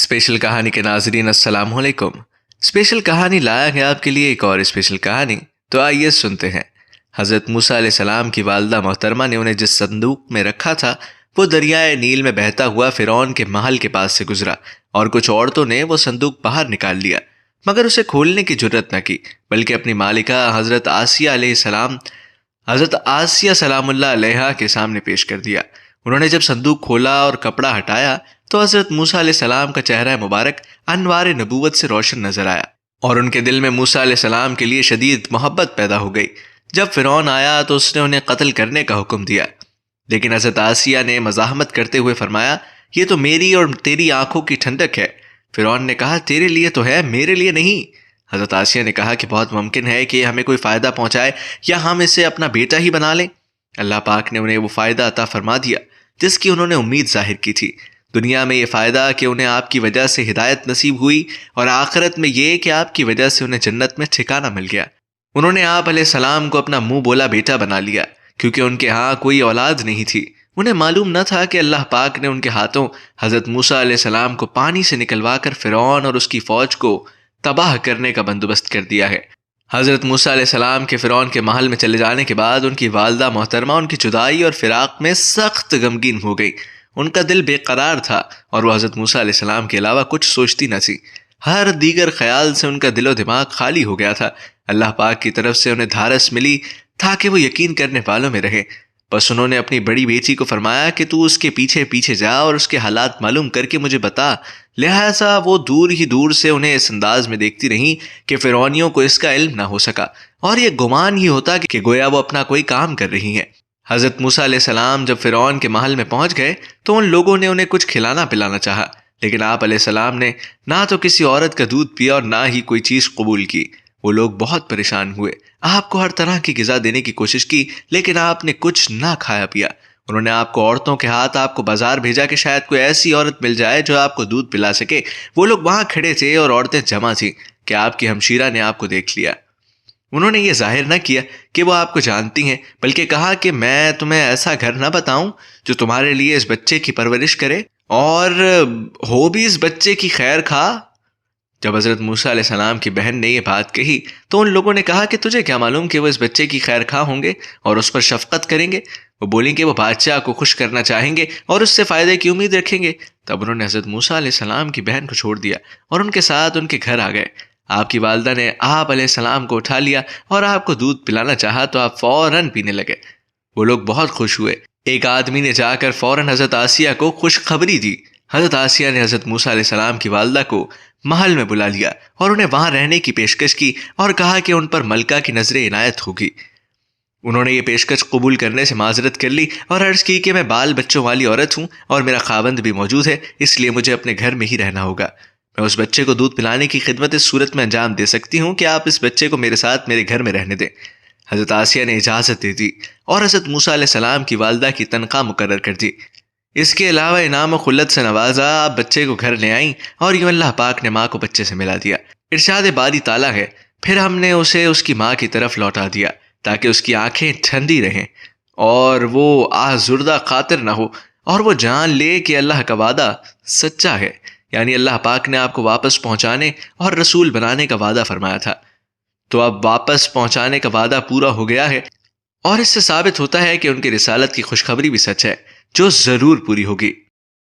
Special कहानी के नाजरीन अस्सलाम वालेकुम। स्पेशल कहानी लाया है आपके लिए एक और स्पेशल कहानी। तो आइए सुनते हैं। हज़रत मूसा अलैहिस्सलाम की वालदा मोहतरमा ने उन्हें जिस संदूक में रखा था वो दरियाए नील में बहता हुआ फ़िरौन के महल के पास से गुजरा और कुछ औरतों ने वो संदूक बाहर निकाल लिया, मगर उसे खोलने की जुर्रत न की, बल्कि अपनी मालिका हज़रत आसिया सलामुल्लाह अलैहा के सामने पेश कर दिया। उन्होंने जब संदूक खोला और कपड़ा हटाया तो हज़रत मूसा अलैहिस्सलाम का चेहरा मुबारक अनवार नबूवत से रोशन नजर आया और उनके दिल में मूसा अलैहिस्सलाम के लिए शदीद मोहब्बत पैदा हो गई। जब फ़िरौन आया तो उसने उन्हें कत्ल करने का हुक्म दिया, लेकिन हज़रत आसिया ने मज़ाहमत करते हुए फरमाया, ये तो मेरी और तेरी आंखों की ठंडक है। फ़िरौन ने कहा, तेरे लिए तो है, मेरे लिए नहीं। हज़रत आसिया ने कहा कि बहुत मुमकिन है कि हमें कोई फ़ायदा पहुँचाए या हम इसे अपना बेटा ही बना लें। अल्लाह पाक ने उन्हें वो फ़ायदा अता फरमा दिया जिसकी उन्होंने उम्मीद जाहिर की थी। दुनिया में ये फ़ायदा कि उन्हें आपकी वजह से हिदायत नसीब हुई और आखिरत में ये कि आपकी वजह से उन्हें जन्नत में ठिकाना मिल गया। उन्होंने आप अलैहिस्सलाम को अपना मुंह बोला बेटा बना लिया क्योंकि उनके यहाँ कोई औलाद नहीं थी। उन्हें मालूम न था कि अल्लाह पाक ने उनके हाथों हज़रत मूसा अलैहिस्सलाम को पानी से निकलवा कर फ़िरौन और उसकी फ़ौज को तबाह करने का बंदोबस्त कर दिया है। हज़रत मूसा अलैहिस्सलाम के फ़िरौन के महल में चले जाने के बाद उनकी वालदा मोहतरमा उनकी जुदाई और फ़िराक में सख्त गमगीन हो गई। उनका दिल बेकरार था और वह हज़रत मूसा अलैहिस्सलाम के अलावा कुछ सोचती न थी। हर दीगर ख्याल से उनका दिलो दिमाग खाली हो गया था। अल्लाह पाक की तरफ से उन्हें धारस मिली ताकि वो यकीन करने वालों में रहे। बस उन्होंने अपनी बड़ी बेटी को फरमाया कि तू उसके पीछे पीछे जा और उसके हालात मालूम करके मुझे बता। लिहाजा वो दूर से उन्हें इस अंदाज में देखती रहीं कि फ़िरौनियों को इसका इल्म ना हो सका और ये गुमान ही होता कि गोया वो अपना कोई काम कर रही हैं। हज़रत मूसा अलैहिस्सलाम जब फ़िरौन के महल में पहुंच गए तो उन लोगों ने उन्हें कुछ खिलाना पिलाना चाहा, लेकिन आप अलैहिस्सलाम ने ना तो किसी औरत का दूध पिया और ना ही कोई चीज़ कबूल की। वो लोग बहुत परेशान हुए, आपको हर तरह की ग़िज़ा देने की कोशिश की, लेकिन आपने कुछ ना खाया पिया। उन्होंने आपको औरतों के हाथ आपको बाजार भेजा कि शायद कोई ऐसी औरत मिल जाए जो आपको दूध पिला सके। वो लोग वहाँ खड़े थे और औरतें जमा थीं कि आपकी हमशीरा ने आपको देख लिया। उन्होंने ये जाहिर न किया कि वो आपको जानती हैं, बल्कि कहा कि मैं तुम्हें ऐसा घर न बताऊं जो तुम्हारे लिए इस बच्चे की परवरिश करे और हो भी इस बच्चे की खैर खा। जब हज़रत मूसा अलैहिस्सलाम की बहन ने यह बात कही तो उन लोगों ने कहा कि तुझे क्या मालूम कि वो इस बच्चे की खैर खा होंगे और उस पर शफकत करेंगे। वो बोली कि वो बादशाह को खुश करना चाहेंगे और उससे फ़ायदे की उम्मीद रखेंगे। तब उन्होंने हज़रत मूसा अलैहिस्सलाम की बहन को छोड़ दिया और उनके साथ उनके घर आ गए। आपकी वालदा ने आप अलैहिस्सलाम को उठा लिया और आपको दूध पिलाना चाहा तो आप फ़ौरन पीने लगे। वो लोग बहुत खुश हुए। एक आदमी ने जाकर फ़ौरन हज़रत आसिया को खुशखबरी दी। हज़रत आसिया ने हज़रत मूसा अलैहिस्सलाम की वालदा को महल में बुला लिया और उन्हें वहाँ रहने की पेशकश की और कहा कि उन पर मलका की नज़र इनायत होगी। उन्होंने ये पेशकश कबूल करने से माजरत कर ली और अर्ज़ की कि मैं बाल बच्चों वाली औरत हूँ और मेरा खावंद भी मौजूद है, इसलिए मुझे अपने घर में ही रहना होगा। मैं उस बच्चे को दूध पिलाने की खिदमत इस सूरत में अंजाम दे सकती हूँ कि आप इस बच्चे को मेरे साथ मेरे घर में रहने दें। हज़रत आसिया ने इजाज़त दे दी और हज़रत मूसा अलैहिस्सलाम की वालदा की तनख्वाह मुकर्रर कर दी। इसके अलावा इनाम व खुल्लत से नवाजा आप बच्चे को घर ले आईं और यूं अल्लाह पाक ने माँ को बच्चे से मिला दिया। इरशाद बारी ताला है, फिर हमने उसे उसकी माँ की तरफ लौटा दिया ताकि उसकी आंखें ठंडी रहें और वो आज़ुर्दा खातिर ना हो और वो जान ले कि अल्लाह का वादा सच्चा है, यानी अल्लाह पाक ने आपको वापस पहुंचाने और रसूल बनाने का वादा फरमाया था। तो अब वापस पहुंचाने का वादा पूरा हो गया है और इससे साबित होता है कि उनकी रिसालत की खुशखबरी भी सच है जो ज़रूर पूरी होगी।